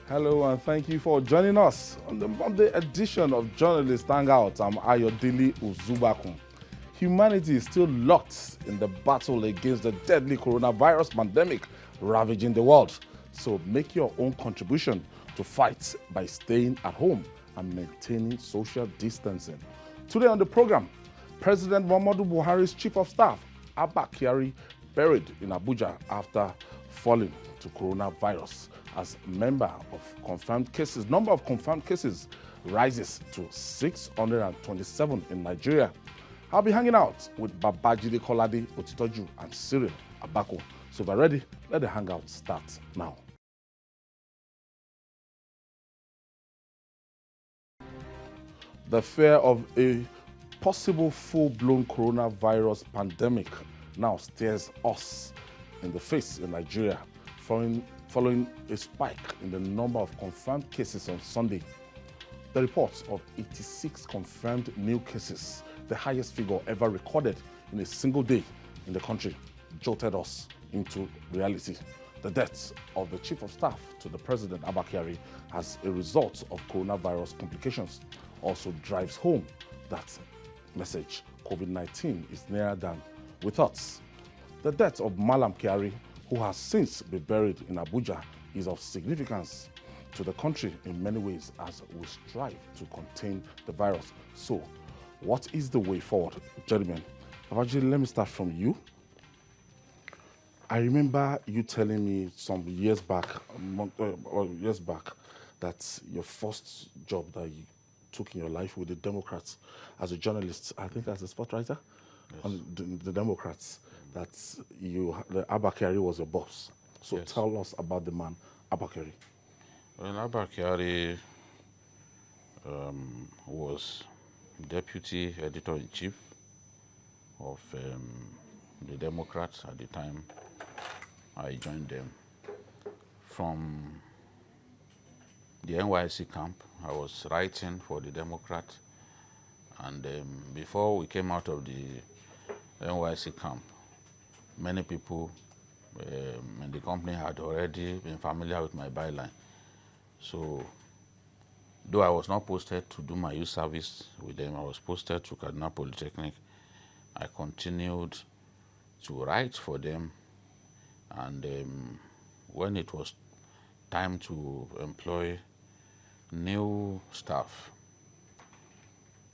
Hello and thank you for joining us on the Monday edition of Journalist Hangout. I'm Ayodele Uzubakun. Humanity is still locked in the battle against the deadly coronavirus pandemic ravaging the world. So make your own contribution to fight by staying at home and maintaining social distancing. Today on the program, President Muhammadu Buhari's Chief of Staff, Abba Kyari, buried in Abuja after falling to coronavirus. As number of confirmed cases rises to 627 in Nigeria. I'll be hanging out with Babajide, Kolade-Otitoju and Cyril, Abaku. So if you're ready, let the hangout start now. The fear of a possible full-blown coronavirus pandemic now stares us in the face in Nigeria, following a spike in the number of confirmed cases on Sunday. The reports of 86 confirmed new cases, the highest figure ever recorded in a single day in the country, jolted us into reality. The death of the Chief of Staff to the President, Abba Kyari, as a result of coronavirus complications also drives home that message: COVID-19 is nearer than we thought. The death of Mamman Kyari, who has since been buried in Abuja, is of significance to the country in many ways as we strive to contain the virus. So, what is the way forward, gentlemen? Babajide, let me start from you. I remember you telling me some years back, that your first job that you took in your life with the Democrats as a journalist, I think as a sport writer, yes, on the Democrats, that the Abba Kyari was your boss. So yes, tell us about the man, Abba Kyari. Well, Abba Kyari was deputy editor-in-chief of the Democrats at the time I joined them. From the NYC camp, I was writing for the Democrats, and before we came out of the NYC camp, many people in the company had already been familiar with my byline. So, though I was not posted to do my youth service with them, I was posted to Kaduna Polytechnic. I continued to write for them, and when it was time to employ new staff,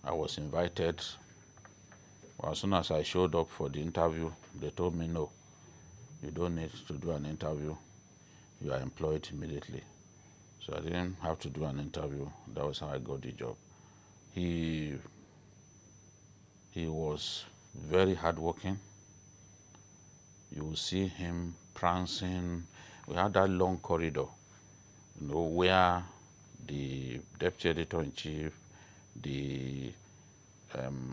I was invited. As soon as I showed up for the interview, they told me, no, you don't need to do an interview. You are employed immediately. So I didn't have to do an interview. That was how I got the job. He was very hardworking. You will see him prancing. We had that long corridor, where the deputy editor-in-chief, the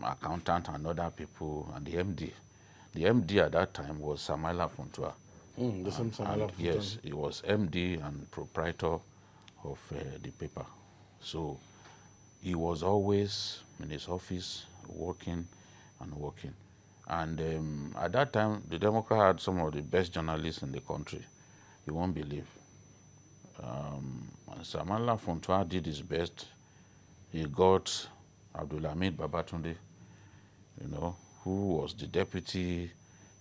accountant and other people, and the MD. The MD at that time was Samuel Funtua. Yes, he was MD and proprietor of the paper. So he was always in his office working and working. And at that time, the Democrat had some of the best journalists in the country. You won't believe. Samuel Funtua did his best. He got Abdulhamid Babatunde, who was the deputy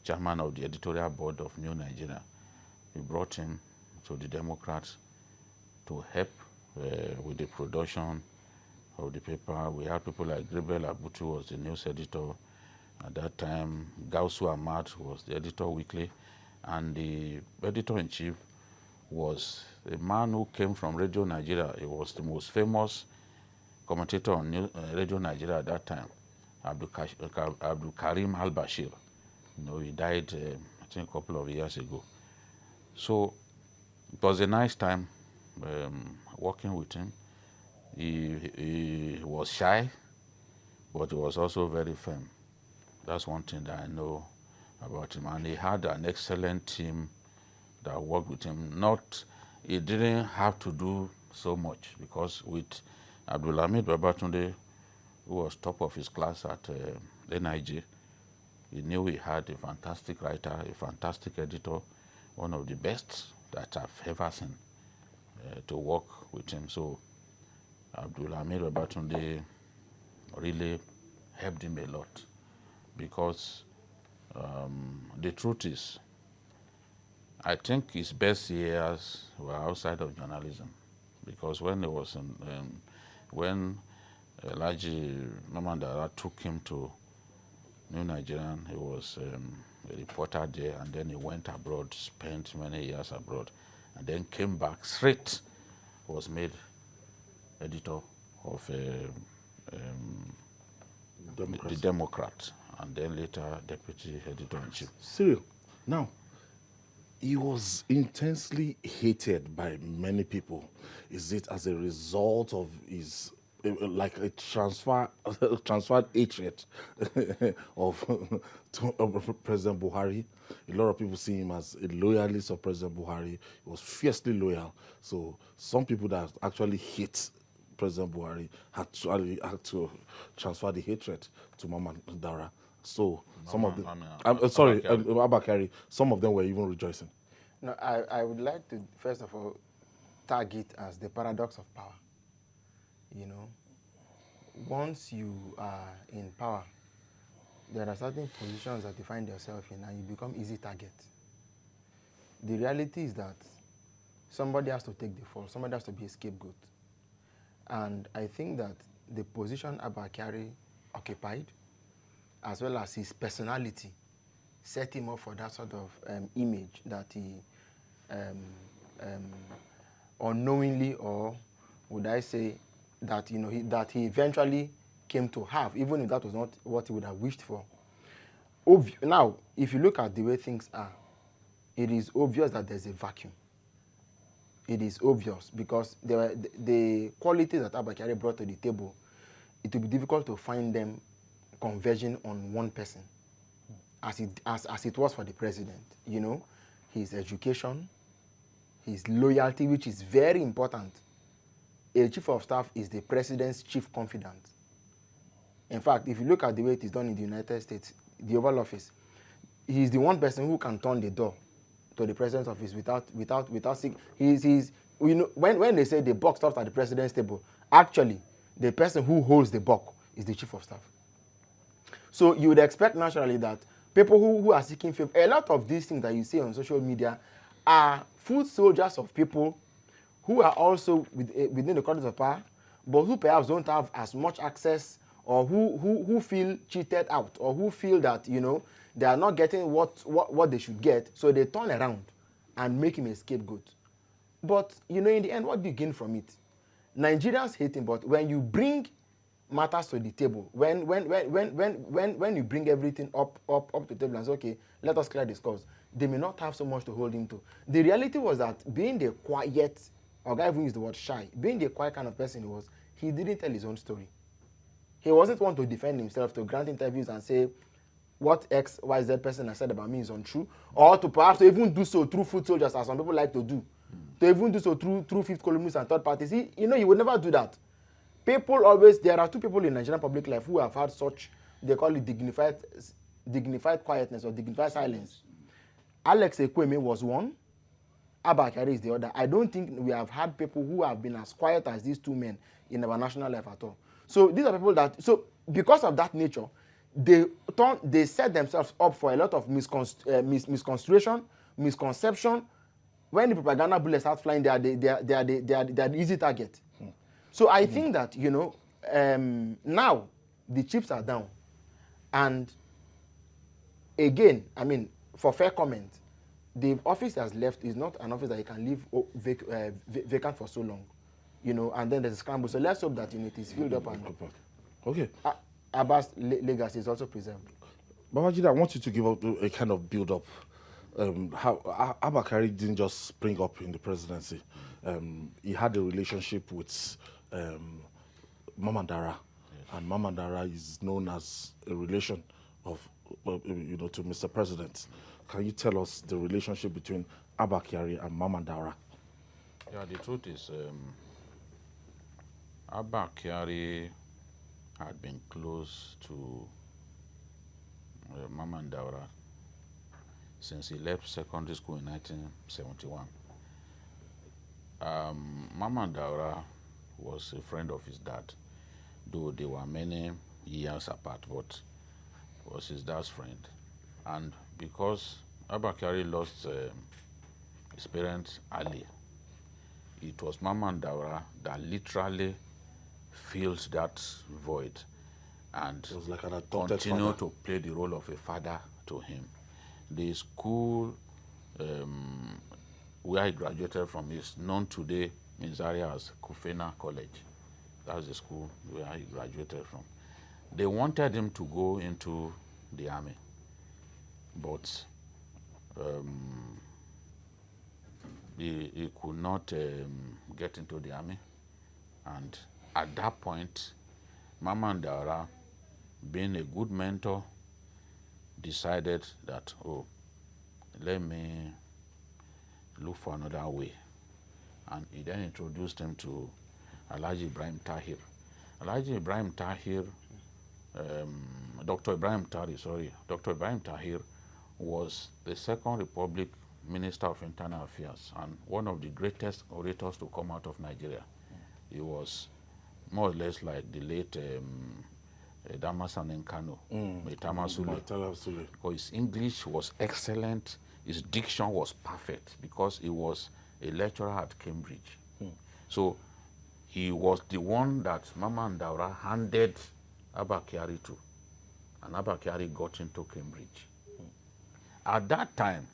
chairman of the editorial board of New Nigeria. He brought him to the Democrats to help with the production of the paper. We had people like Gabriel Abutu was the news editor. At that time, Gausu Ahmad was the editor weekly, and the editor-in-chief was a man who came from Radio Nigeria. He was the most famous commentator on Radio Nigeria at that time, Abdul Karim al-Bashir. He died, I think, a couple of years ago. So it was a nice time working with him. He was shy, but he was also very firm. That's one thing that I know about him. And he had an excellent team that worked with him. He didn't have to do so much, because with Abdulhamid Babatunde, who was top of his class at NIG, he knew he had a fantastic writer, a fantastic editor, one of the best that I've ever seen. to work with him. So Abdulhamid Babatunde really helped him a lot, because the truth is, I think his best years were outside of journalism, because when he was in, when Alhaji Mamman Daura took him to New Nigerian, he was a reporter there, and then he went abroad, spent many years abroad, and then came back straight, was made editor of the Democrat, and then later deputy editor-in-chief. Cyril, now, he was intensely hated by many people. Is it as a result of his like a transferred hatred of President Buhari? A lot of people see him as a loyalist of President Buhari. He was fiercely loyal. So some people that actually hate President Buhari had to transfer the hatred to Mamman Daura. So some of them, sorry, Abba Kyari, some of them were even rejoicing. No, I would like to, first of all, tag it as the paradox of power. You know, once you are in power, there are certain positions that you find yourself in and you become easy target. The reality is that somebody has to take the fall, somebody has to be a scapegoat. And I think that the position Abba Kyari occupied, as well as his personality, set him up for that sort of image that he unknowingly, or would I say that that he eventually came to have, even if that was not what he would have wished for. Now, if you look at the way things are, it is obvious that there's a vacuum. It is obvious because the qualities that Abba Kyari brought to the table, it will be difficult to find them converging on one person, as it was for the president. You know, his education, his loyalty, which is very important. A chief of staff is the president's chief confidant. In fact, if you look at the way it is done in the United States, the Oval Office, he's the one person who can turn the door to the president's office without he's you know, when they say the buck stops at the president's table, actually the person who holds the buck is the chief of staff. So you would expect naturally that people who are seeking favor, a lot of these things that you see on social media are foot soldiers of people who are also within the corridors of power, but who perhaps don't have as much access, or who feel cheated out, or who feel that, you know, they are not getting what they should get, so they turn around and make him a scapegoat. But, you know, in the end, what do you gain from it? Nigerians hate him, but when you bring matters to the table, when you bring everything up to the table and say, okay, let us clear this cause, they may not have so much to hold him to. The reality was that being the quiet, or guy who used the word shy, being the quiet kind of person he was, he didn't tell his own story. He wasn't one to defend himself, to grant interviews and say what X, Y, Z person has said about me is untrue, or to perhaps even do so through foot soldiers, as some people like to do, to even do so through fifth columnists and third parties. He would never do that. People always, there are two people in Nigerian public life who have had such, they call it dignified quietness or dignified silence. Alex Ekweme was one, Abba Kyari is the other. I don't think we have had people who have been as quiet as these two men in our national life at all. So these are people that, so because of that nature, they set themselves up for a lot of misconstruction, misconception. When the propaganda bullets start flying, they are the easy target. So I think that, you know, now the chips are down, and again, I mean, for fair comment, the office has left is not an office that you can leave vacant for so long, you know, and then there's a scramble. So let's hope that, you know, it is filled up and okay. Abba's legacy is also preserved. Babajide, I want you to give up a kind of build-up. How Abba Kyari didn't just spring up in the presidency. He had a relationship with Mamman Daura, and Mamman Daura is known as a relation of, you know, to Mr. President. Can you tell us the relationship between Abba Kyari and Mamman Daura? Yeah, the truth is, Abba Kyari had been close to Mamman Daura since he left secondary school in 1971. And Mamman Daura, when he was in the Navy, he was a Mamman Daura was a friend of his dad, though they were many years apart, but was his dad's friend. And because Abba Kyari lost his parents early, it was Mamman Daura that literally filled that void and It was like an adopted continued father. to play the role of a father to him. The school where he graduated from is known today in Zaria as Kufena College. That's the school where he graduated from. They wanted him to go into the army, but he could not get into the army. And at that point, Mamman Daura, being a good mentor, decided that, oh, let me look for another way. And he then introduced him to Alhaji Ibrahim Tahir. Alhaji Ibrahim Tahir, Dr. Ibrahim Tahir was the Second Republic Minister of Internal Affairs and one of the greatest orators to come out of Nigeria. He was more or less like the late Damasan Nkano, Maitama Sule. Because his English was excellent, his diction was perfect because he was a lecturer at Cambridge. So he was the one that Mamman Daura handed Abba Kyari to, and Abba Kyari got into Cambridge. At that time,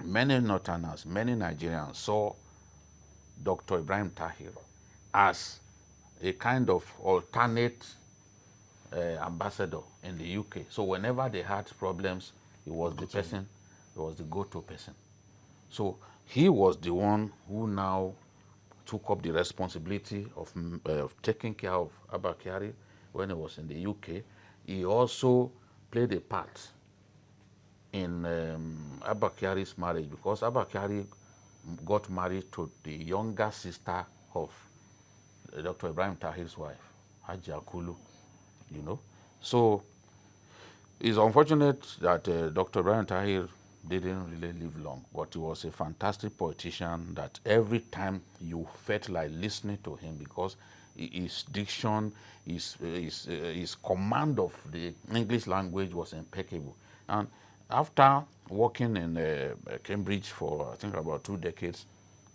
many Northerners, many Nigerians saw Dr. Ibrahim Tahir as a kind of alternate ambassador in the UK. So whenever they had problems, he was the person, he was the go-to person. So he was the one who now took up the responsibility of taking care of Abba Kyari when he was in the UK. He also played a part in Abba Kyari's marriage because Abba Kyari got married to the younger sister of Dr. Ibrahim Tahir's wife, Haji Akulu, you know. So it's unfortunate that Dr. Ibrahim Tahir didn't really live long, but he was a fantastic politician that every time you felt like listening to him because his diction, his command of the English language was impeccable. And after working in Cambridge for, I think, about 2 decades,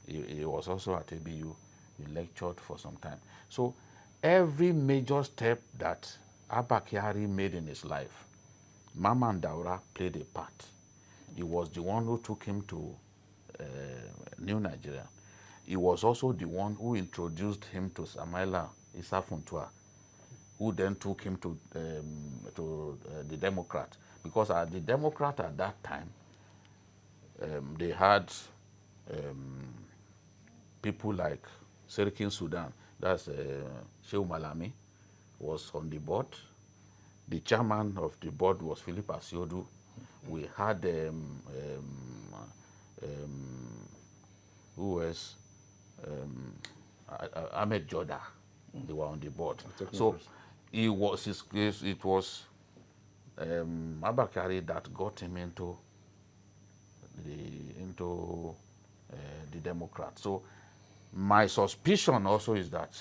he was also at ABU. He lectured for some time. So every major step that Abba Kyari made in his life, Mamman Daura played a part. He was the one who took him to New Nigeria. He was also the one who introduced him to Samaila Issa Funtua, who then took him to the Democrat. Because the Democrat at that time, they had people like Serikin Sudan, that's Shehu Malami, was on the board. The chairman of the board was Philip Asiodu. We had who was Ahmed Joda. They were on the board. So it was Abba Kyari that got him into the Democrat. So my suspicion also is that,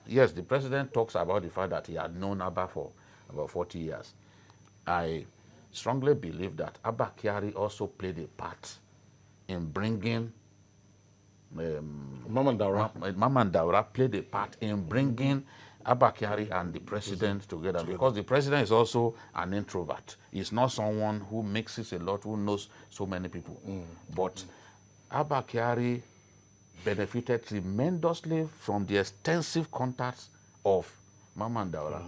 yes, the president talks about the fact that he had known Abba for about 40 years. I strongly believe that Abba Kyari also played a part in bringing Mamman Daura. Mamman Daura played a part in bringing Abba Kyari and the president together because the president is also an introvert. He's not someone who mixes a lot, who knows so many people. But Abba Kyari benefited tremendously from the extensive contacts of Mamman Daura.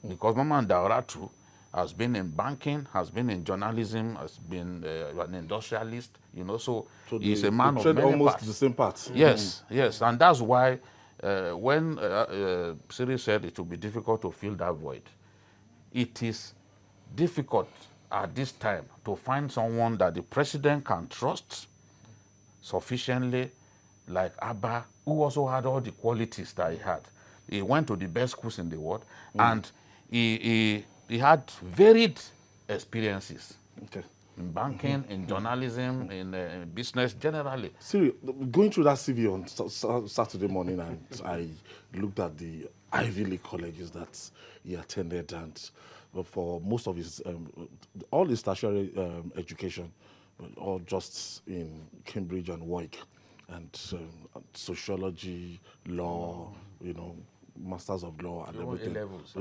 Because Mamman Daura too has been in banking, has been in journalism, has been an industrialist, you know, so he's a man of many almost parts. the same parts. Yes, yes, and that's why when Cyril said it will be difficult to fill that void, it is difficult at this time to find someone that the president can trust sufficiently, like Abba, who also had all the qualities that he had. He went to the best schools in the world, and he had varied experiences. Okay. in banking, in journalism, in business generally. Cyril, going through that CV on Saturday morning, and I looked at the Ivy League colleges that he attended, and for most of his, all his tertiary education, all just in Cambridge and Warwick, and sociology, law, you know, Masters of Law and everything. A-levels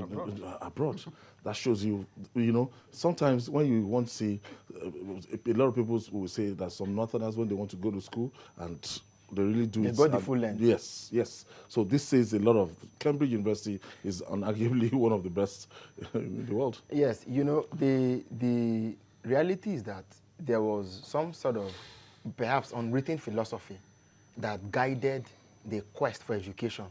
Abroad. That shows you, you know, sometimes when you want to see, a lot of people will say that some Northerners, when they want to go to school, and they really do They got the full length. Yes, yes. So this says a lot of, Cambridge University is unarguably one of the best in the world. Yes, you know, the reality is that there was some sort of perhaps unwritten philosophy that guided the quest for education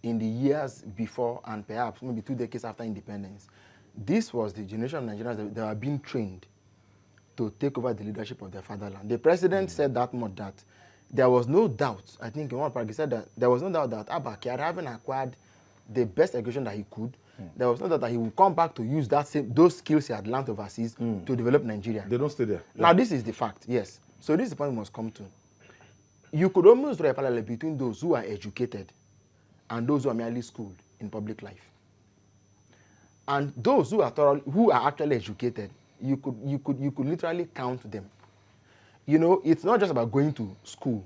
in the years before and perhaps maybe 2 decades after independence. This was the generation of Nigerians that were being trained to take over the leadership of their fatherland. The president said that much, that there was no doubt, I think in one part he said that there was no doubt that Abba Kyari, having acquired the best education that he could, there was no doubt that he would come back to use those skills he had learned overseas to develop Nigeria. They don't stay there. Now this is the fact, yes. So this is the point we must come to. You could almost draw a parallel between those who are educated and those who are merely schooled in public life. And those who are actually educated, you could literally count them. You know, it's not just about going to school.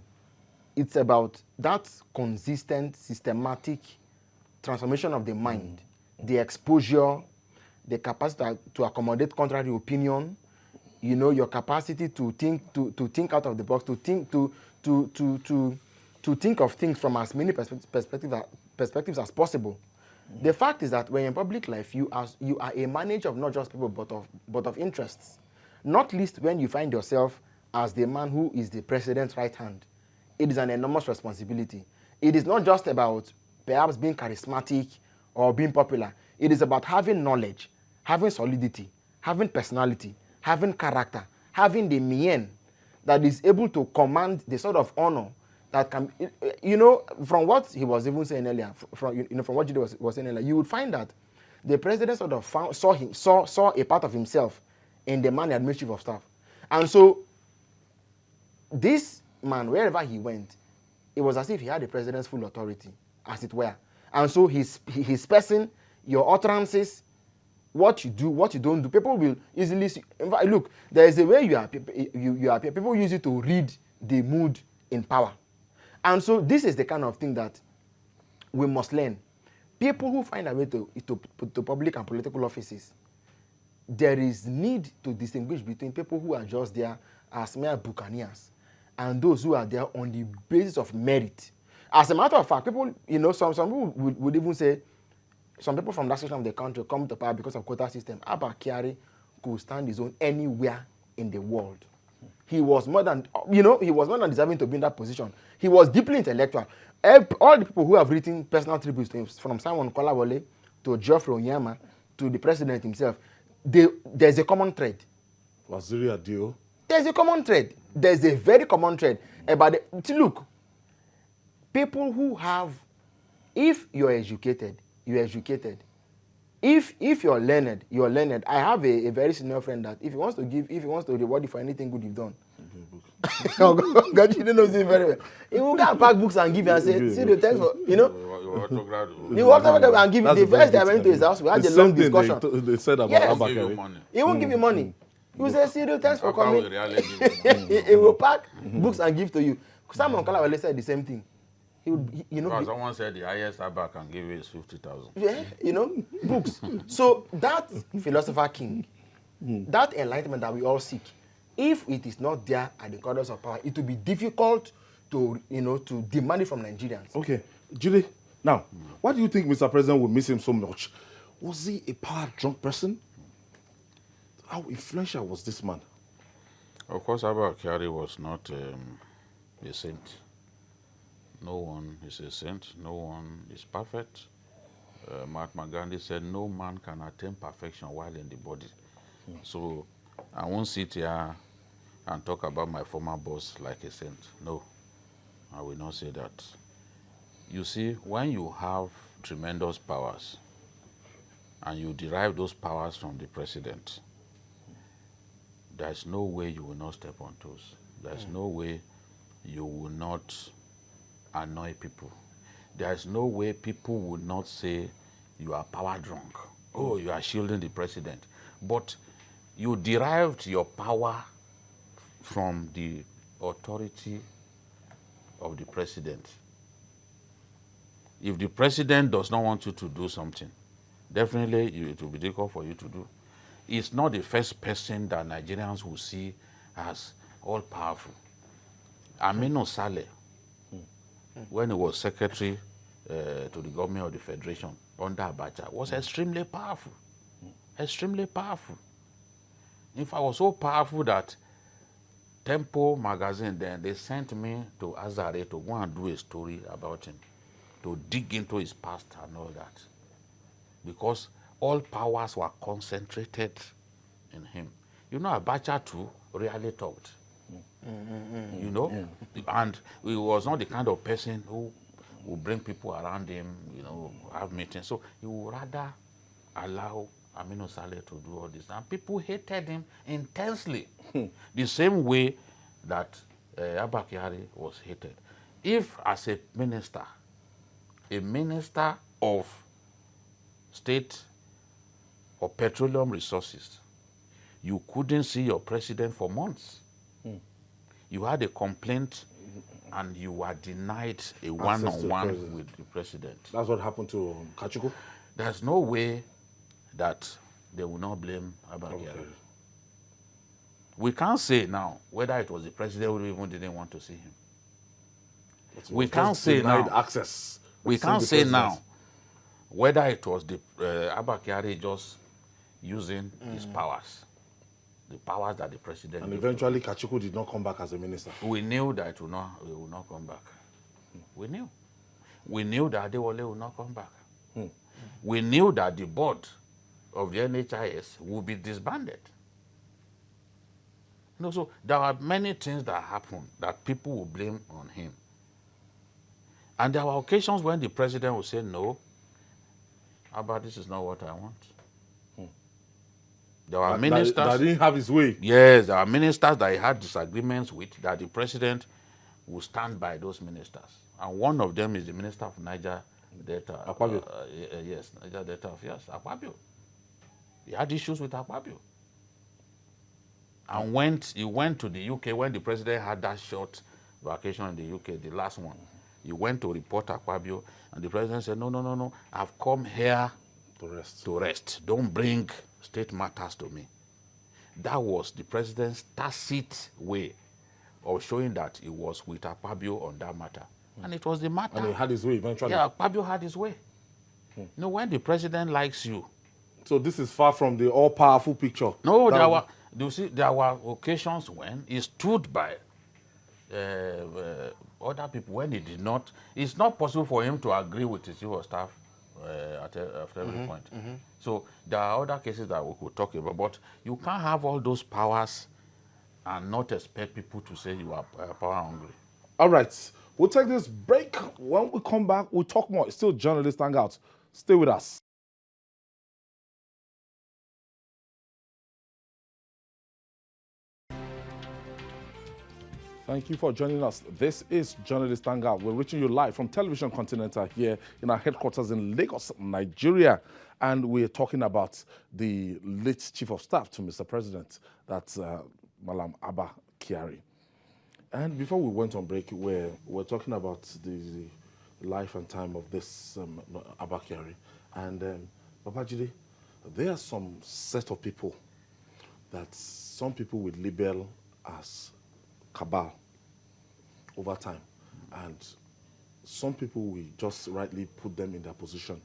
It's about that consistent, systematic transformation of the mind, the exposure, the capacity to accommodate contrary opinion, you know, your capacity to think out of the box, to think of things from as many perspectives as possible. The fact is that when you're in public life, you are a manager of not just people but of interests. Not least when you find yourself as the man who is the president's right hand. It is an enormous responsibility. It is not just about perhaps being charismatic or being popular. It is about having knowledge, having solidity, having personality, having character, having the mien that is able to command the sort of honor that can, you know, from what he was even saying earlier, from what Jide was saying earlier, you would find that the president sort of saw a part of himself in the man he had made chief of staff. And so this man, wherever he went, it was as if he had the president's full authority, as it were. And so his person, your utterances, what you do, what you don't do, people will easily see. In fact, look, there is a way you are people use it to read the mood in power. And so this is the kind of thing that we must learn. People who find a way to public and political offices, there is need to distinguish between people who are just there as mere buccaneers and those who are there on the basis of merit. As a matter of fact, people, you know, some people would even say, some people from that section of the country come to power because of quota system. Abba Kyari could stand his own anywhere in the world. He was more than, you know, he was more than deserving to be in that position. He was deeply intellectual. All the people who have written personal tributes to him, from Simon Kolawole to Geoffrey Onyema to the president himself, there's a common thread. Waziri Adio. There's a common thread. There's a very common thread about look, people who have, if you're educated, you're educated. If you're learned, you're learned. I have a very senior friend that if he wants to reward you for anything good you've done, oh God, you don't know this very well. He will go and pack books and give you and say, see the thanks for, you know. He will autograph and give you. The first day I went to his house, we had a long discussion. They said about Yes. Abba Kyari. He won't give you money. He will say, Cyril, thanks for coming. He will pack books and give to you. Simon Kolawole said the same thing. He would, you know. Someone said the highest Abba can give is 50,000. Yeah, you know, books. So that philosopher king, that enlightenment that we all seek, if it is not there at the corners of power, it will be difficult to, you know, to demand it from Nigerians. Okay, Julie, now, why do you think Mr. President would miss him so much? Was he a power-drunk person? How influential was this man? Of course, Abba Kyari was not a saint. No one is a saint. No one is perfect. Mahatma Gandhi said, no man can attain perfection while in the body. So I won't sit here and talk about my former boss like a saint. No, I will not say that. You see, when you have tremendous powers and you derive those powers from the president, there's no way you will not step on toes. There's no way you will not annoy people. There's no way people will not say you are power drunk. Oh, you are shielding the president. But you derived your power from the authority of the president. If the president does not want you to do something, definitely it will be difficult for you to do. It's not the first person that Nigerians will see as all-powerful. Aminu Saleh, when he was secretary to the government of the Federation under Abacha, was extremely powerful. Extremely powerful. In fact, was so powerful that Tempo magazine, then they sent me to Azare to go and do a story about him, to dig into his past and all that. Because all powers were concentrated in him. You know, Abacha too really talked. You know? And he was not the kind of person who would bring people around him, you know, have meetings. So he would rather allow Aminu Saleh to do all this. And people hated him intensely. The same way that Abba Kyari was hated. If as a minister of state or petroleum resources, you couldn't see your president for months. You had a complaint and you were denied a one-on-one with the president. That's what happened to Kachuku? There's no way that they will not blame Abba Kyari. We can't say now whether it was the president who even didn't want to see him. We can't say now. Access. We can't say now whether it was the Abba Kyari just using his powers, the powers that the president. And eventually, Kachuku did not come back as a minister. We knew that it would not come back. We knew. We knew that Adewale would not come back. We knew that the board of the NHIS would be disbanded. You know, so there are many things that happened that people will blame on him. And there were occasions when the president would say, no, Abba, this is not what I want. There were ministers that didn't have his way. Yes, there are ministers that he had disagreements with, that the president would stand by those ministers. And one of them is the Minister of Niger Delta. Akpabio. Yes, Niger Delta Affairs, Akpabio. He had issues with Akpabio. And he went to the UK when the president had that short vacation in the UK, the last one. He went to report Akpabio, and the president said, no, I've come here to rest. Don't bring state matters to me. That was the president's tacit way of showing that he was with Akpabio on that matter. And it was the matter. And he had his way eventually. Yeah, Akpabio had his way. You know, when the president likes you. So this is far from the all-powerful picture. No, there were occasions when he stood by other people when he did not. It's not possible for him to agree with his chief of staff at every point. So there are other cases that we could talk about, but you can't have all those powers and not expect people to say you are power hungry. All right, we'll take this break. When we come back, we'll talk more. It's still Journalist Hangout. Stay with us. Thank you for joining us. This is Journalist Hangout. We're reaching you live from Television Continental here in our headquarters in Lagos, Nigeria. And we're talking about the late Chief of Staff to Mr. President, that's Malam Abba Kyari. And before we went on break, we're talking about the life and time of this Abba Kyari. And Babajide, there are some set of people that some people would label as cabal over time, and some people will just rightly put them in their position.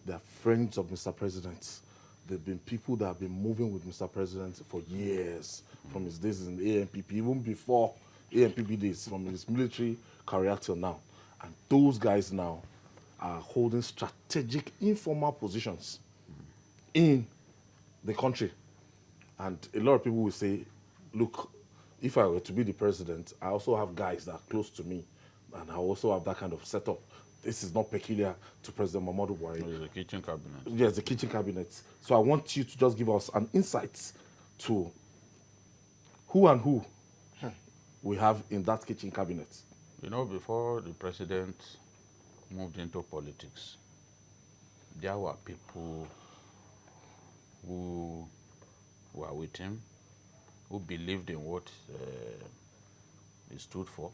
They're friends of Mr. President. They've been people that have been moving with Mr. President for years, from his days in the ANPP, even before ANPP days, from his military career till now. And those guys now are holding strategic informal positions in the country. And a lot of people will say, look, if I were to be the president, I also have guys that are close to me, and I also have that kind of setup. This is not peculiar to President Muhammadu Buhari. No, the kitchen cabinet. Yes, the kitchen cabinet. So I want you to just give us an insight to Who and who we have in that kitchen cabinet? You know, before the president moved into politics, there were people who were with him, who believed in what he stood for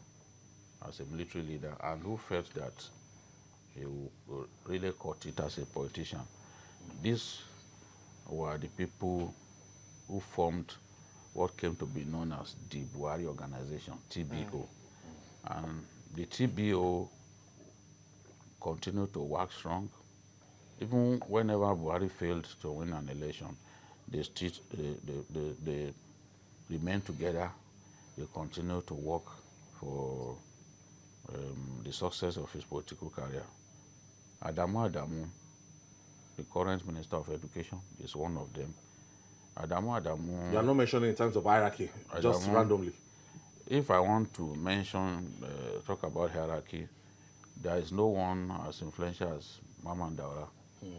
as a military leader, and who felt that he really caught it as a politician. These were the people who formed what came to be known as the Buhari organization, TBO. And the TBO continued to work strong. Even whenever Buhari failed to win an election, they remained together. They continued to work for the success of his political career. Adamu, the current Minister of Education, is one of them. Adamu. You are not mentioning in terms of hierarchy, just randomly. If I want to mention, talk about hierarchy, there is no one as influential as Mamman Daura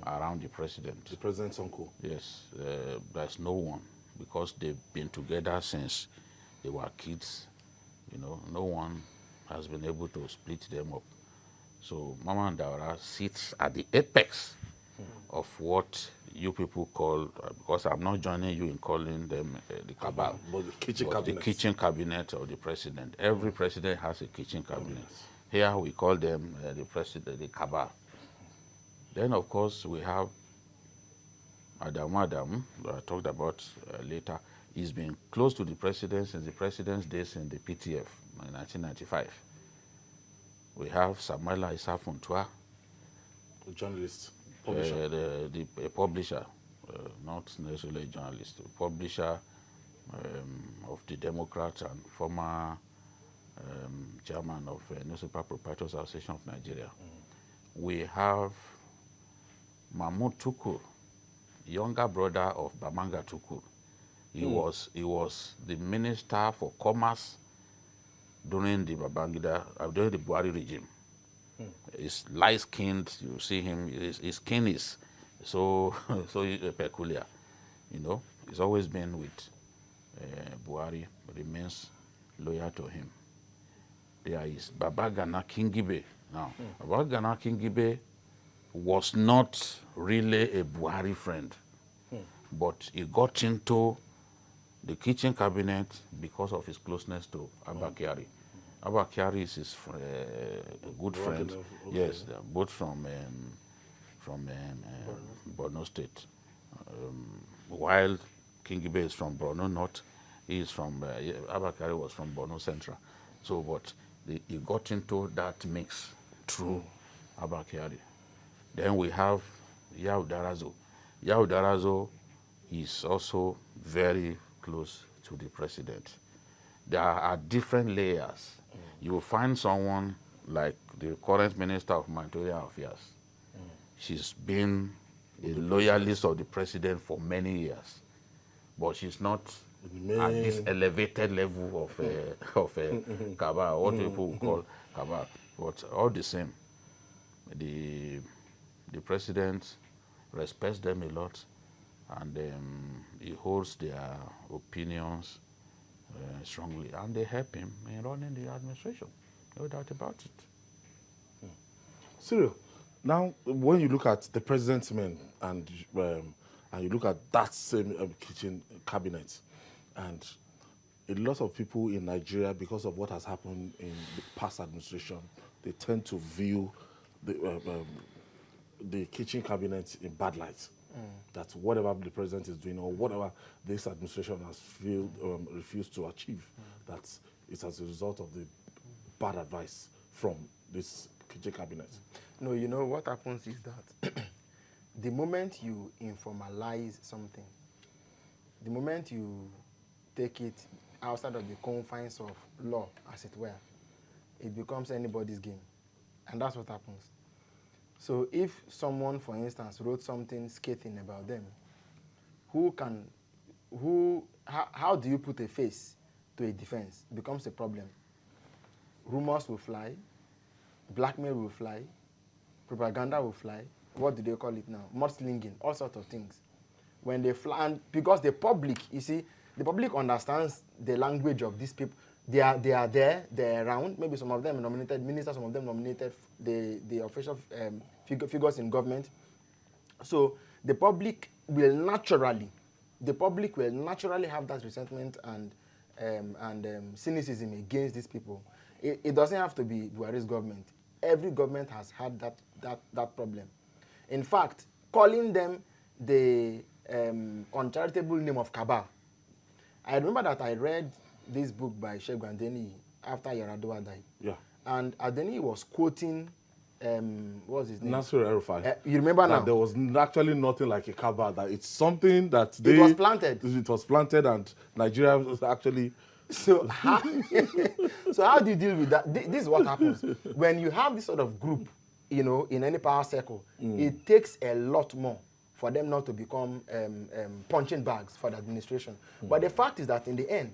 around the president. The president's uncle. Yes, there's no one, because they've been together since they were kids. You know, no one has been able to split them up. So Mamman Daura sits at the apex of what you people call, because I'm not joining you in calling them the cabal, but the kitchen cabinet. The kitchen cabinet of the president. Every president has a kitchen cabinet. Here we call them the president, the cabal. Then of course we have Adamu that I talked about later. He's been close to the president since the president's days in the PTF in 1995. We have Samuela Issa Funtua, a journalist, publisher. A publisher, not necessarily a journalist, a publisher of the Democrats and former chairman of Newspaper Proprietors Association of Nigeria. We have Mahmoud Tukur, younger brother of Bamanga Tukur. He was the Minister for Commerce during the during the Buhari regime. He's light-skinned. You see him. His skin is so peculiar. You know, he's always been with Buhari. Remains loyal to him. There is Baba Gana Kingibe. Now, Baba Gana Kingibe was not really a Buhari friend, but he got into the kitchen cabinet because of his closeness to Abba Kyari. Abba Kyari is his a good friend. Okay. Yes, they're both from Borno State. While Kingibe is from Borno North, he is from Abba Kyari was from Borno Central. So, but he got into that mix through Abba Kyari. Then we have Yao Darazo. Yao Darazo is also very close to the president. There are different layers. You will find someone like the current Minister of Humanitarian Affairs. She's been a loyalist of the president for many years, but she's not at this elevated level of cabal, what people would call cabal. But all the same, the president respects them a lot, and he holds their opinions strongly, and they help him in running the administration. No doubt about it. Cyril, now when you look at the president's men and you look at that same kitchen cabinet, and a lot of people in Nigeria, because of what has happened in the past administration, they tend to view the kitchen cabinet in bad light. That whatever the president is doing or whatever this administration has refused to achieve, that it's as a result of the bad advice from this kitchen cabinet. No, you know what happens is that the moment you informalize something, the moment you take it outside of the confines of law, as it were, it becomes anybody's game. And that's what happens. So if someone, for instance, wrote something scathing about them, how do you put a face to a defense? It becomes a problem. Rumors will fly, blackmail will fly, propaganda will fly. What do they call it now? Mudslinging, all sorts of things. When they fly, and because the public, you see, the public understands the language of these people. They are there, they're around. Maybe some of them nominated ministers, some of them nominated the official figures in government. So the public will naturally have that resentment and cynicism against these people. It doesn't have to be Buhari's government. Every government has had that problem. In fact, calling them the uncharitable name of cabal. I remember that I read this book by Sheikh Adeni after Yar'Adua died. Yeah. And Adeni was quoting, what was his name? Nasir El-Rufai. You remember now? There was actually nothing like a cabal. That it's something that It was planted. It was planted, and Nigeria was actually. So how do you deal with that? This is what happens when you have this sort of group, in any power circle. It takes a lot more for them not to become punching bags for the administration. But the fact is that in the end,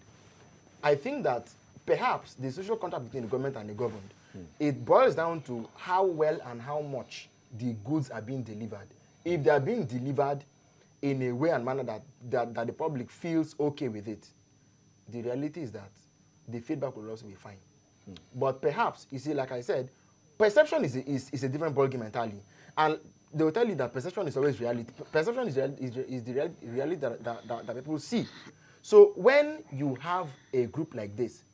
I think that perhaps the social contract between the government and the governed, it boils down to how well and how much the goods are being delivered. If they are being delivered in a way and manner that the public feels okay with it, the reality is that the feedback will also be fine. But perhaps, you see, like I said, perception is a different ballgame entirely. And they will tell you that perception is always reality. Perception is the reality that people see. So when you have a group like this,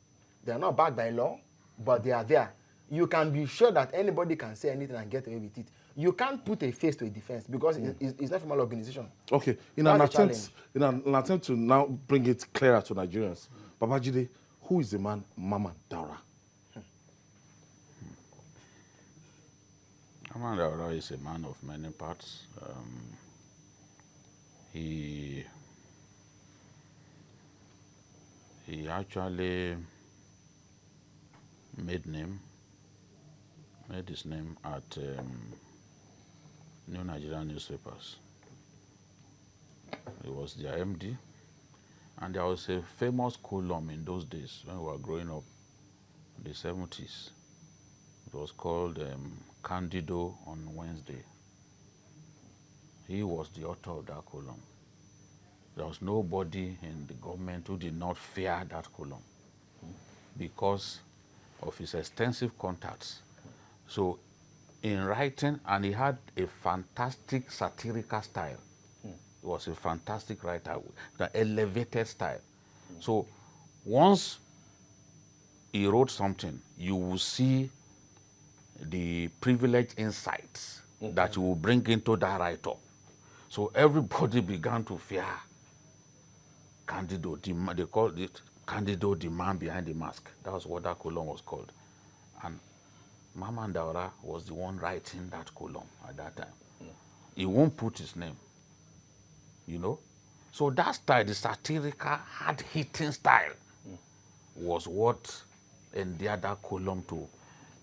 they are not backed by law, but they are there. You can be sure that anybody can say anything and get away with it. You can't put a face to a defense because it's not a formal organization. Okay, in an attempt to now bring it clearer to Nigerians, Babajide, who is the man Mamman Daura? Mamman Daura is a man of many parts. He actually made his name at New Nigerian newspapers. He was their MD, and there was a famous column in those days when we were growing up, in the 70s. It was called Candido on Wednesday. He was the author of that column. There was nobody in the government who did not fear that column because of his extensive contacts. So in writing, and he had a fantastic satirical style. He was a fantastic writer, the elevated style. So once he wrote something, you will see the privileged insights that you will bring into that write-up. So everybody began to fear Candido. They called it Candido, the man behind the mask. That was what that column was called. And Mamman Daura was the one writing that column at that time. He won't put his name, So that style, the satirical, hard-hitting style, was what endeared that column to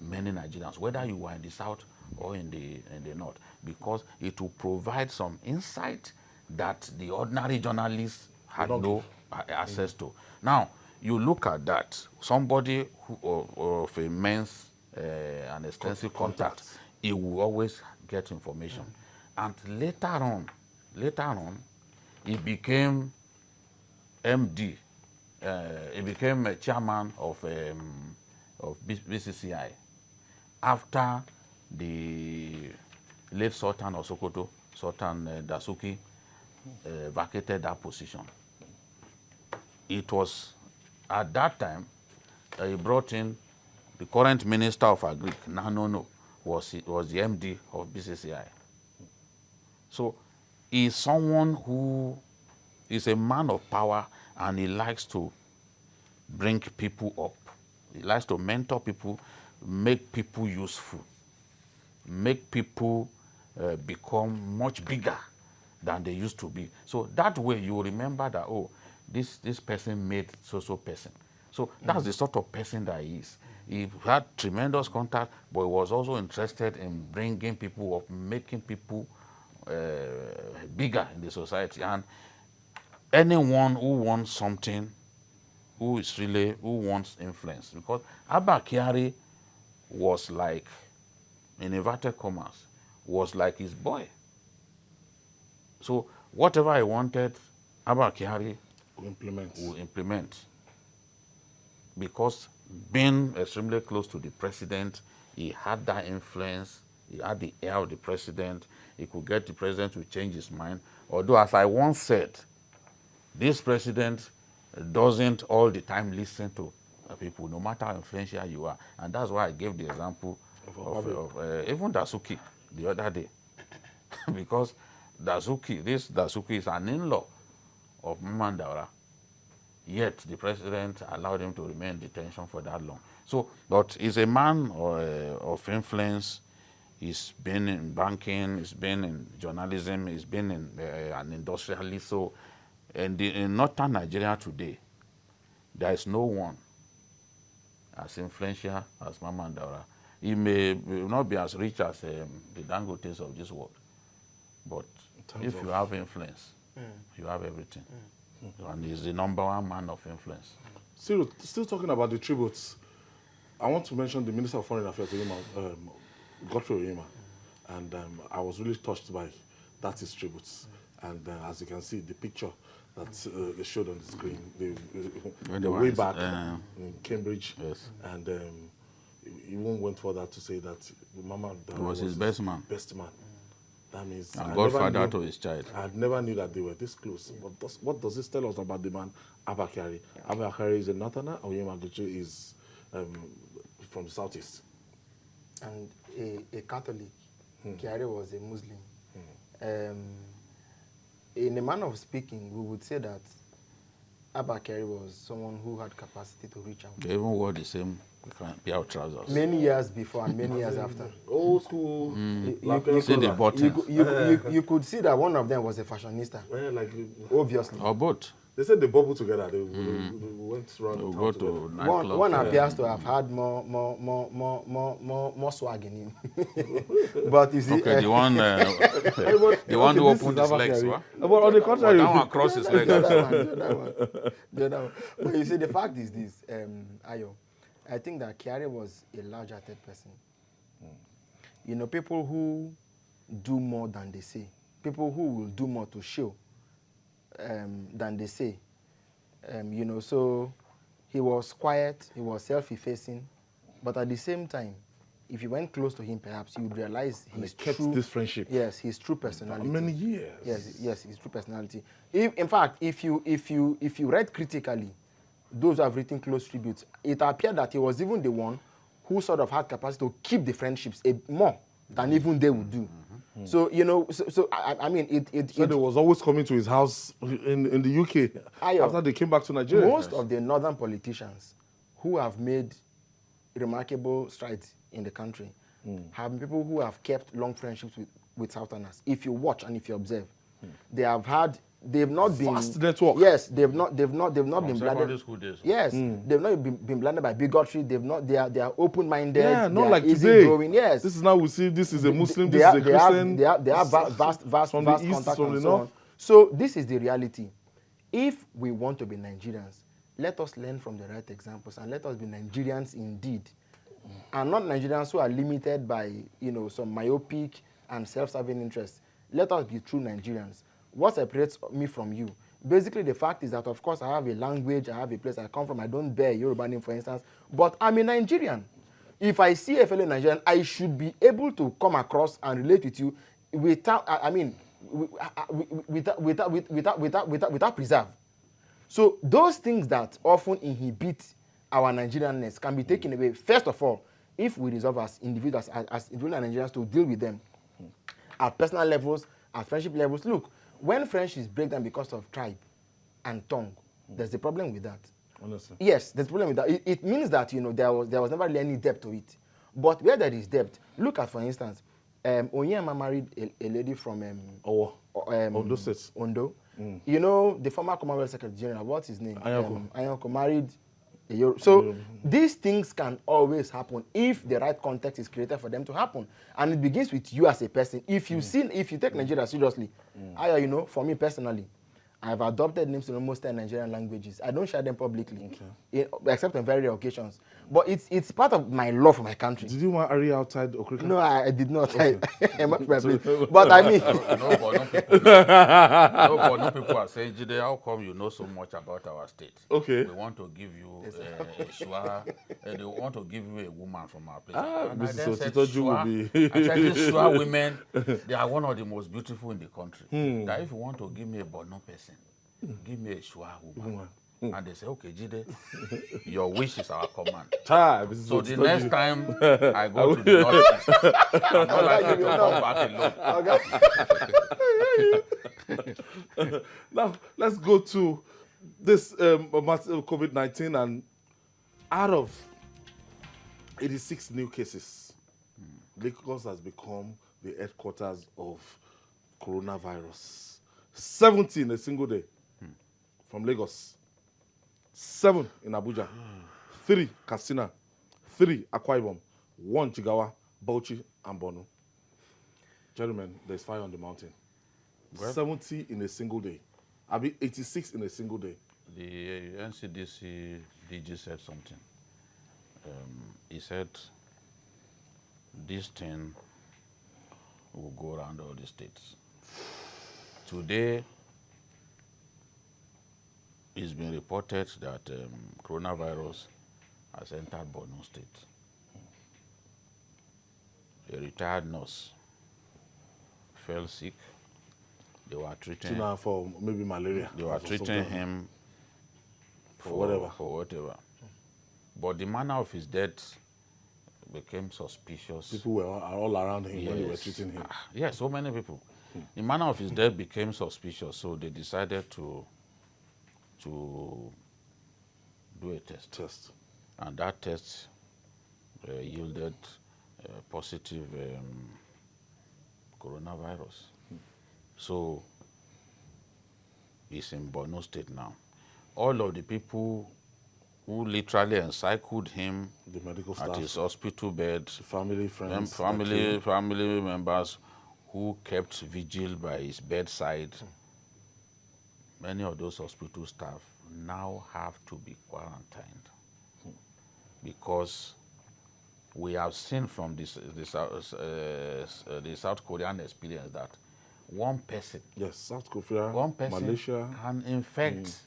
many Nigerians, whether you were in the South or in the North, because it will provide some insight that the ordinary journalists had no access to. Now, you look at that, somebody of immense and extensive contact, he will always get information. And later on, he became MD. He became a chairman of BCCI after the late Sultan of Sokoto, Sultan Dasuki, vacated that position. It was at that time he brought in the current Minister of Agric, was the MD of BCCI. So he's someone who is a man of power, and he likes to bring people up. He likes to mentor people, make people useful, make people become much bigger than they used to be. So that way you remember that, oh, this person made so person. So that's the sort of person that he is. He had tremendous contact, but he was also interested in bringing people up, making people bigger in the society. And anyone who wants something, who wants influence, because Abba Kyari was like, in inverted commas, was like his boy. So whatever he wanted, Abba Kyari will implement. Because being extremely close to the president, he had that influence, he had the ear of the president, he could get the president to change his mind. Although, as I once said, this president doesn't all the time listen to people, no matter how influential you are. And that's why I gave the example of even Dasuki the other day. Because this Dasuki is an in-law of Mamman Daura. Yet the president allowed him to remain in detention for that long. So, but he's a man of influence. He's been in banking, he's been in journalism, he's been in an industrialist. So, in northern Nigeria today, there is no one as influential as Mamman Daura. He may not be as rich as the Dangotes of this world, but if you have influence, you have everything. And he's the #1 man of influence. Cyril, still talking about the tributes, I want to mention the Minister of Foreign Affairs, Godfrey Oyema, and I was really touched by that his tributes. And as you can see, the picture that they showed on the screen, the way back in Cambridge, yes. And he even went further to say that Mamman was his best man. That means and godfather to his child. I never knew that they were this close. But what does this tell us about the man, Abba Kyari? Abba Kyari is a Northerner, Oyema is from the southeast. And a Catholic. Kyari was a Muslim. In a manner of speaking, we would say that Abba Kyari was someone who had capacity to reach out. They even wore the same pair of trousers. Many years before and many years after. Old school. See the buttons. You could see that one of them was a fashionista. Obviously. Or both. They said they bubbled together. They went around the go town to nightclub. One appears to have had more swag in him. But you see, okay, the one who opened his legs. But on the contrary, that one across his legs. the other one. But you see, the fact is this, Ayo. I think that Kyari was a large-hearted person. You know, people who do more than they say, people who will do more to show than they say. You know, so he was quiet, he was self-effacing, but at the same time, if you went close to him, perhaps you would realize his kept this friendship. Yes, his true personality. Many years. Yes, his true personality. In fact, if you read critically, those who have written close tributes, it appeared that he was even the one who sort of had capacity to keep the friendships more than even they would do. So, you know, I mean, So they was always coming to his house in the UK after they came back to Nigeria. Most of the northern politicians who have made remarkable strides in the country have been people who have kept long friendships with Southerners. If you watch and if you observe, they've not been vast network. Yes, they've not been blinded. Yes, they've not been blinded by bigotry. They are open-minded. Yeah, not they like easy today. Growing. Yes, this is now we see this is a Muslim, this is a Christian. They have vast from the east, contact from and the so north. on. So this is the reality. If we want to be Nigerians, let us learn from the right examples and let us be Nigerians indeed, and not Nigerians who are limited by some myopic and self-serving interests. Let us be true Nigerians. What separates me from you? Basically, the fact is that, of course, I have a language, I have a place I come from. I don't bear a Yoruba name, for instance, but I'm a Nigerian. If I see a fellow Nigerian, I should be able to come across and relate with you without preserve. So those things that often inhibit our Nigerianness can be taken away. First of all, if we resolve as individuals, as individual Nigerians, to deal with them at personal levels, at friendship levels. Look, when friendships break down because of tribe and tongue, there's a problem with that. Honestly. Yes, there's a problem with that. It means that there was never really any depth to it. But where there is depth, look at, for instance, Onyema married a lady from Ondo State. Ondo. You know, the former Commonwealth Secretary General, what's his name? Ayoko married a Yoruba. So these things can always happen if the right context is created for them to happen. And it begins with you as a person. If you take Nigeria seriously, for me personally, I've adopted names in almost 10 Nigerian languages. I don't share them publicly, except on very rare occasions. But it's part of my love for my country. Did you want Ari outside Okrika? No, I did not. Okay. But I mean... No people are saying, Jide, how come you know so much about our state? Okay. We want to give you a Shua, they want to give you a woman from our place. And Mrs. I then said, Otitoju Shua, will be... I said, these Shua women, they are one of the most beautiful in the country. That if you want to give me a Borno person, give me a Shua woman. And they say, okay, Jide, your wish is our command. So the next time I go to the northeast, I'm not likely to come back alone. Now, let's go to this COVID-19, and out of 86 new cases, Lagos has become the headquarters of coronavirus. 70 in a single day from Lagos. 7 in Abuja, 3 Katsina, 3 Akwa Ibom, 1 Jigawa, Bauchi, and Borno. Gentlemen, there's fire on the mountain. Well, 70 in a single day. I'll be 86 in a single day. The NCDC DG said something. He said this thing will go around all the states. Today, it's been reported that coronavirus has entered Borno State. A retired nurse fell sick. They were treating him for maybe malaria. They were treating him for whatever. But the manner of his death became suspicious. People were all around him when they were treating him. Yes, so many people. The manner of his death became suspicious, so they decided to do a test. And that test yielded positive coronavirus. So he's in Borno State now. All of the people who literally encircled him, the medical staff at his hospital bed, family, friends, family members who kept vigil by his bedside, many of those hospital staff now have to be quarantined because we have seen from the South Korean experience that one person, South Korea, Malaysia, can infect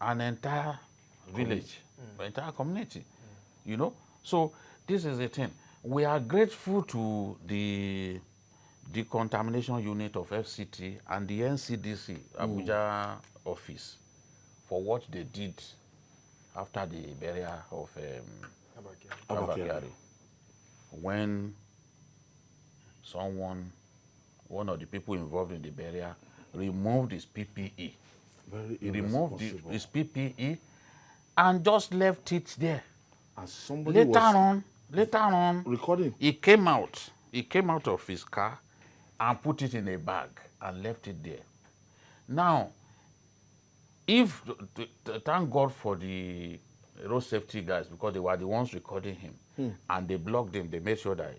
an entire village, an entire community. You know, so this is the thing. We are grateful to the decontamination unit of FCT and the NCDC Abuja office for what they did after the burial of Abba Kyari. When one of the people involved in the burial removed his PPE. He removed his PPE and just left it there. And somebody later on, recording. He came out of his car and put it in a bag and left it there. Now, thank God for the road safety guys, because they were the ones recording him, and they blocked him. They made sure that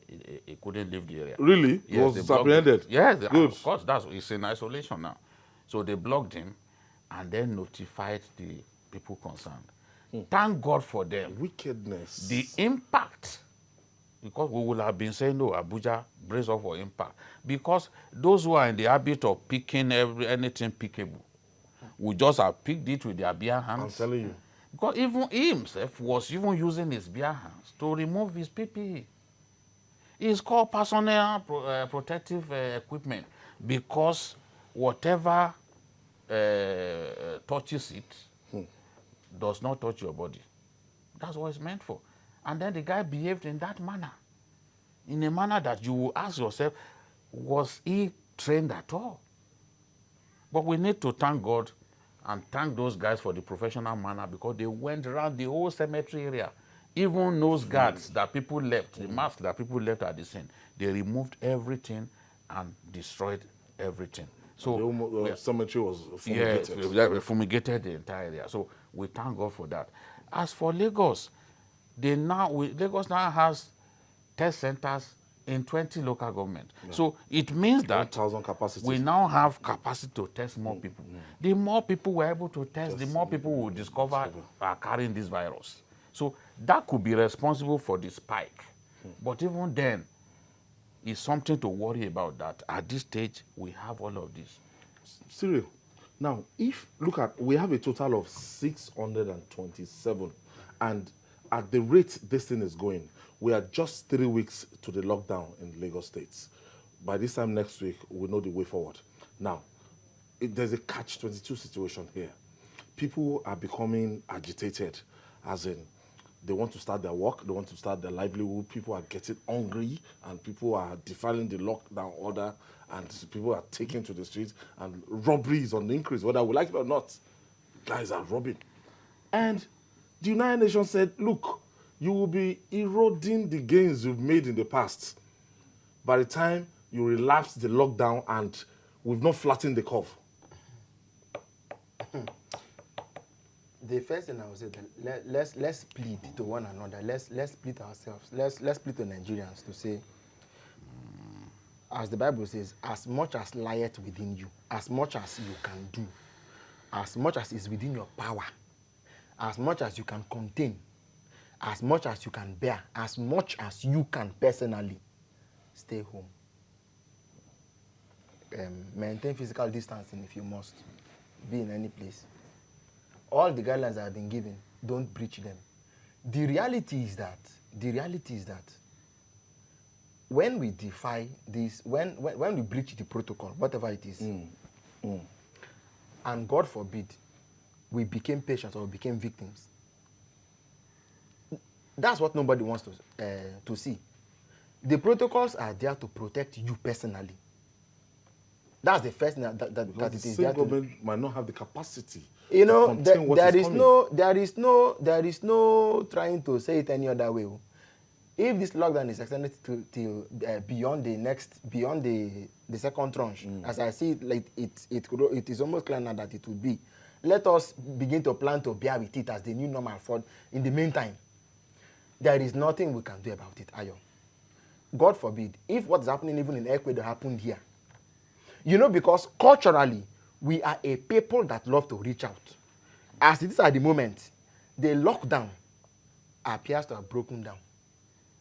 he couldn't leave the area. Really? Yes, he was apprehended? Yes, good. Of course, he's in isolation now. So they blocked him and then notified the people concerned. Thank God for them. Wickedness. The impact, because we would have been saying, no, Abuja, brace up for impact. Because those who are in the habit of picking anything pickable would just have picked it with their bare hands. I'm telling you. Because even he himself was even using his bare hands to remove his PPE. It's called personal protective equipment, because whatever touches it does not touch your body. That's what it's meant for. And then the guy behaved in that manner, in a manner that you will ask yourself, was he trained at all? But we need to thank God and thank those guys for the professional manner, because they went around the whole cemetery area. Even those guards that people left, the masks that people left at the scene, they removed everything and destroyed everything. So the cemetery was fumigated. Yeah, we fumigated the entire area. So we thank God for that. As for Lagos, Lagos now has test centers in 20 local governments. Yeah. So it means that 1,000 capacity. We now have capacity to test more people. The more people we're able to test, the more people will discover are carrying this virus. So that could be responsible for the spike. But even then, it's something to worry about that at this stage we have all of this. Cyril, now if look at, we have a total of 627, and at the rate this thing is going, we are just 3 weeks to the lockdown in Lagos State. By this time next week, we'll know the way forward. Now, there's a catch-22 situation here. People are becoming agitated, as in they want to start their work, they want to start their livelihood, people are getting hungry, and people are defiling the lockdown order, and people are taking to the streets, and robbery is on the increase, whether we like it or not. Guys are robbing. And the United Nations said, look, you will be eroding the gains you've made in the past. By the time you relapse the lockdown, and we've not flattened the curve. The first thing I would say, that let's plead to one another. Let's plead ourselves. Let's plead to Nigerians to say, as the Bible says, as much as lieth within you, as much as you can do, as much as is within your power, as much as you can contain, as much as you can bear, as much as you can personally, stay home. Maintain physical distancing if you must. Be in any place. All the guidelines that have been given, don't breach them. The reality is that when we defy this, when we breach the protocol, whatever it is, and God forbid, we became patients or became victims, that's what nobody wants to see. The protocols are there to protect you personally. That's the first thing that it is there to do. The government might not have the capacity. You know, there is no trying to say it any other way. If this lockdown is extended till beyond the second tranche, as I see it, like it is almost clear now that it will be. Let us begin to plan to bear with it as the new normal. For in the meantime, there is nothing we can do about it, Ayo. God forbid, if what's happening even in Ecuador happened here, you know, because culturally, we are a people that love to reach out. As it is at the moment, the lockdown appears to have broken down.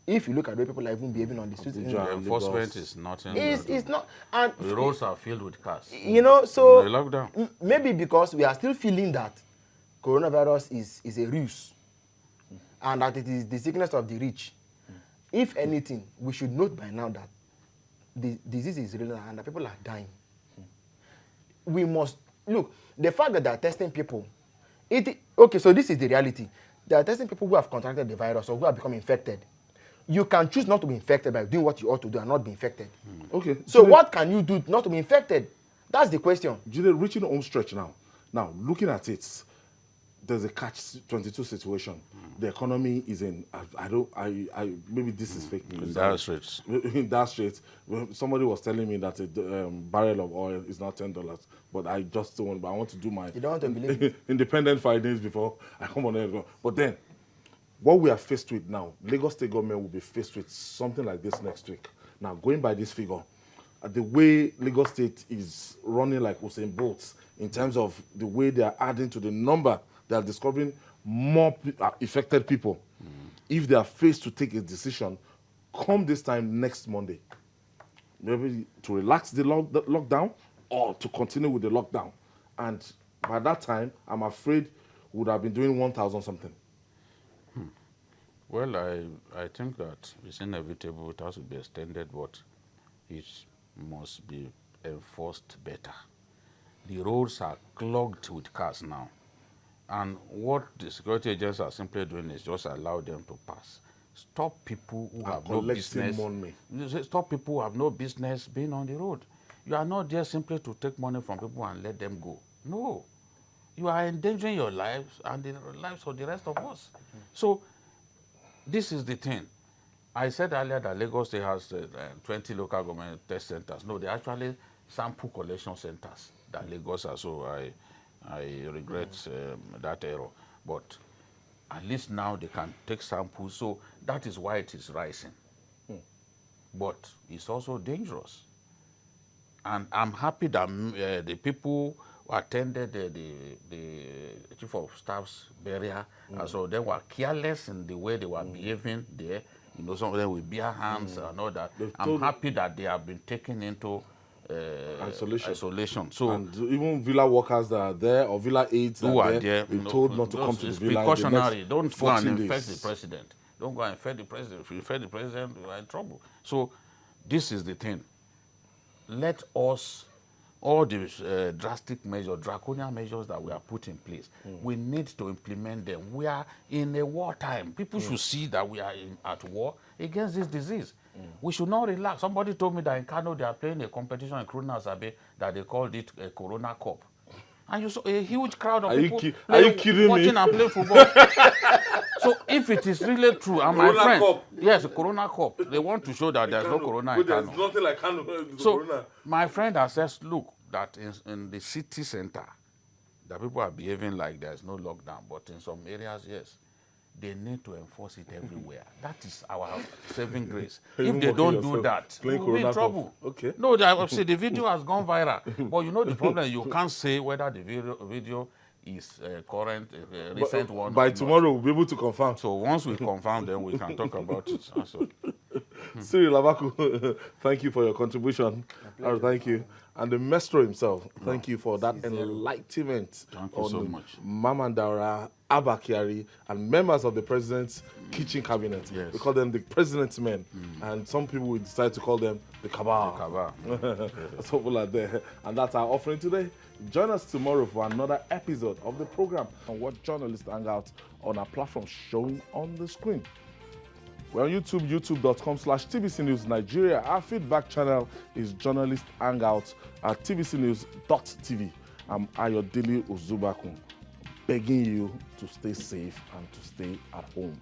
If you look at the way people are even behaving on the streets, the enforcement is nothing. It's not, and the roads are filled with cars. You know, so the lockdown. Maybe because we are still feeling that coronavirus is a ruse, and that it is the sickness of the rich. If anything, we should note by now that the disease is real and the people are dying. We must look, the fact that they are testing people. Okay, so this is the reality. They are testing people who have contracted the virus or who have become infected. You can choose not to be infected by doing what you ought to do and not be infected. Okay. So what can you do not to be infected? That's the question. Jide, reaching the home stretch now. Now, looking at it, there's a catch-22 situation. The economy is in, maybe this is fake news. In dire straits. In dire straits. Somebody was telling me that a barrel of oil is now $10, but I just don't want, I want to do my you don't want to believe independent findings before I come on air. But then, what we are faced with now, Lagos State government will be faced with something like this next week. Now, going by this figure, the way Lagos State is running like Usain Bolt in terms of the way they are adding to the number, they are discovering more affected people. If they are faced to take a decision, come this time next Monday, maybe to relax the lockdown or to continue with the lockdown. And by that time, I'm afraid we would have been doing 1,000 something. Well, I think that it's inevitable. It has to be extended, but it must be enforced better. The roads are clogged with cars now. And what the security agents are simply doing is just allow them to pass. Stop people who have no business. Money. Stop people who have no business being on the road. You are not there simply to take money from people and let them go. No. You are endangering your lives and the lives of the rest of us. So this is the thing. I said earlier that Lagos State has 20 local government test centers. No, they're actually sample collection centers that Lagos has. So I regret that error. But at least now they can take samples. So that is why it is rising. but it's also dangerous. And I'm happy that the people who attended the chief of staff's burial, and so they were careless in the way they were behaving there. You know, some of them with bare hands and all that. I'm happy that they have been taken into isolation. So, and even villa workers that are there or villa aides that are there, they're told not to come to the villa. Precautionary. Don't go and infect days. the president. Don't go and infect the president. If you infect the president, you are in trouble. So, this is the thing. Let us, all these drastic measures, draconian measures that we are put in place, we need to implement them. We are in a wartime. People should see that we are at war against this disease. We should not relax. Somebody told me that in Kano they are playing a competition in Corona Zabe that they called it a Corona Cup. And you saw a huge crowd of people watching and playing football. So if it is really true, and my friend, yes, Corona Cup, they want to show that there's no Corona in Kano. There's nothing like Kano. So my friend has said, look, that in the city center, that people are behaving like there's no lockdown, but in some areas, yes. They need to enforce it everywhere. That is our saving grace. If they don't do that, we'll be in trouble. Okay. No, see, the video has gone viral. But you know the problem, you can't say whether the video is current, recent one. By tomorrow, we'll be able to confirm. So once we confirm, then we can talk about it. So. Cyril, Abaku, thank you for your contribution. Thank you. And the maestro himself, thank you for that enlightenment. Thank you so much. Mamman Daura, Abba Kyari, and members of the president's kitchen cabinet. Yes. We call them the president's men. And some people will decide to call them the cabal. The cabal. So people are there. And that's our offering today. Join us tomorrow for another episode of the program on What Journalists Hangout on our platform shown on the screen. We're on YouTube, youtube.com/TVC News Nigeria. Our feedback channel is Journalist Hangout at tvcnews.tv. I'm Ayodele Ozubakun, begging you to stay safe and to stay at home.